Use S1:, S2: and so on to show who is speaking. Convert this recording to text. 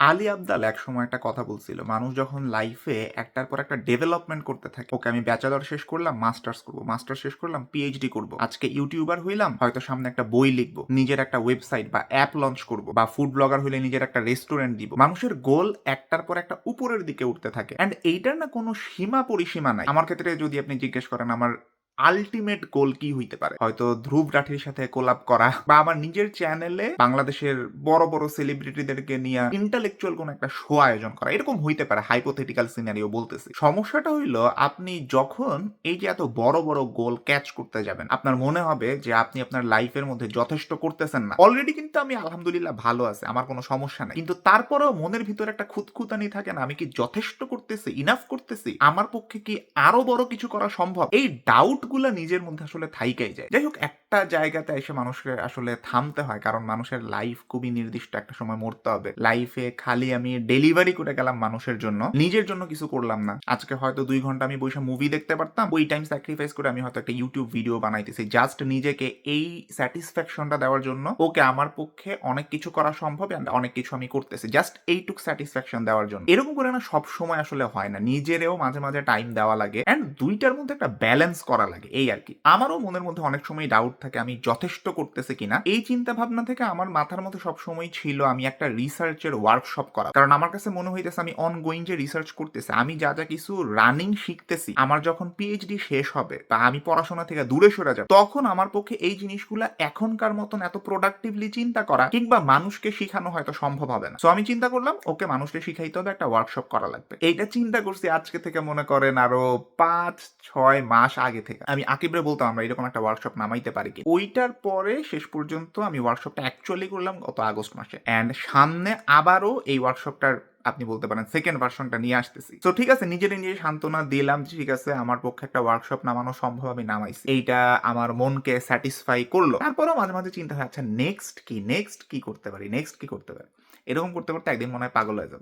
S1: আলী আব্দাল একসময় একটা কথা বলছিল, মানুষ যখন লাইফে একটার পর একটা ডেভেলপমেন্ট করতে থাকে, ওকে আমি ব্যাচেলর শেষ করলাম, মাস্টার্স করবো, মাস্টার্স শেষ করলাম, পিএইচডি করবো, আজকে ইউটিউবার হইলাম, হয়তো সামনে একটা বই লিখবো, নিজের একটা ওয়েবসাইট বা অ্যাপ লঞ্চ করবো, বা ফুড ব্লগার হইলে নিজের একটা রেস্টুরেন্ট দিব। মানুষের গোল একটার পর একটা উপরের দিকে উঠতে থাকে, অ্যান্ড এইটার না কোনো সীমা পরিসীমা নাই। আমার ক্ষেত্রে যদি আপনি জিজ্ঞেস করেন আমার আলটিমেট গোল কি হইতে পারে, হয়তো ধ্রুব রাঠির সাথে কোলাপ করা, বা আমার নিজের চ্যানেলে বাংলাদেশের বড় বড় সেলিব্রিটিদেরকে নিয়ে ইন্টালেকচুয়াল কোন একটা শো আয়োজন করা, এরকম হইতে পারে। হাইপোথেটিক্যাল সিনারিও বলতেছি। সমস্যাটা হইলো, আপনি যখন এই যে এত বড় বড় গোল ক্যাচ করতে যাবেন, আপনার মনে হবে যে আপনি আপনার লাইফের মধ্যে যথেষ্ট করতেছেন না। অলরেডি কিন্তু আমি আলহামদুলিল্লাহ ভালো আছে, আমার কোনো সমস্যা নাই, কিন্তু তারপরেও মনের ভিতরে একটা খুঁতখুঁতানি থাকে না, আমি কি যথেষ্ট করতেছি, ইনাফ করতেছি, আমার পক্ষে কি আরো বড় কিছু করা সম্ভব? এই ডাউট গুলা নিজের মধ্যে আসলে থাইকাই যায়। যাই হোক, একটা জায়গাতে এসে মানুষের আসলে থামতে হয়, কারণ মানুষের লাইফ খুবই নির্দিষ্ট, একটা সময় মরতে হবে। লাইফে খালি আমি ডেলিভারি করে গেলাম মানুষের জন্য, নিজের জন্য কিছু করলাম না। আজকে হয়তো 2 ঘন্টা আমি বসে মুভি দেখতে পারতাম, ওই টাইম স্যাক্রিফাইস করে আমি হয়তো একটা ইউটিউব ভিডিও বানাইতেছি জাস্ট নিজেকে এই স্যাটিসফ্যাকশনটা দেওয়ার জন্য। ওকে, আমার পক্ষে অনেক কিছু করা সম্ভব, and অনেক কিছু আমি করতেছি জাস্ট এইটুক স্যাটিসফ্যাকশন দেওয়ার জন্য। এরকম করে না সব সময় আসলে হয় না, নিজেরেও মাঝে মাঝে টাইম দেওয়া লাগে, এন্ড দুইটার মধ্যে একটা ব্যালেন্স করা লাগে, এই আর কি। আমারও মনের মধ্যে অনেক সময় ডাউট থাকে আমি যথেষ্ট করতেছি কিনা। এই চিন্তা ভাবনা থেকে আমার মাথার মধ্যে সবসময় ছিল আমি একটা রিসার্চের ওয়ার্কশপ করা, কারণ আমার কাছে মনে হইতেছে আমি অনগোয়িং যে রিসার্চ করতেছি, আমি যা যা কিছু রানিং শিখতেছি, আমার যখন পিএইচডি শেষ হবে বা আমি পড়াশোনা থেকে দূরে সরে যাব, তখন আমার পক্ষে এই জিনিসগুলা এখনকার মতন এত প্রোডাক্টিভলি চিন্তা করা কিংবা মানুষকে শিখানো হয়তো সম্ভব হবে না। সো আমি চিন্তা করলাম, ওকে, মানুষকে শিখাইতে হবে, একটা ওয়ার্কশপ করা লাগবে। এইটা চিন্তা করছি আজকে থেকে মনে করেন আরো 5-6 মাস আগে থেকে। আমি আকিবরে বলতাম আমরা এরকম একটা ওয়ার্কশপ নামাইতে পারি কি। ওইটার পরে শেষ পর্যন্ত আমি ওয়ার্কশপটা অ্যাকচুয়ালি করলাম গত আগস্ট মাসে, এন্ড সামনে আবারও এই ওয়ার্কশপটার আপনি বলতে পারেন সেকেন্ড ভার্সনটা নিয়ে আসতেছি। তো ঠিক আছে, নিজের নিজে সান্ত্বনা দিলাম যে ঠিক আছে, আমার পক্ষে একটা ওয়ার্কশপ নামানো সম্ভব, আমি নামাইছি, এইটা আমার মনকে স্যাটিসফাই করলো। তারপরেও মাঝে মাঝে চিন্তা হয়, আচ্ছা নেক্সট কি, নেক্সট কি করতে পারি, নেক্সট কি করতে পারি। এরকম করতে করতে একদিন মনে হয় পাগল হয়ে যাবে।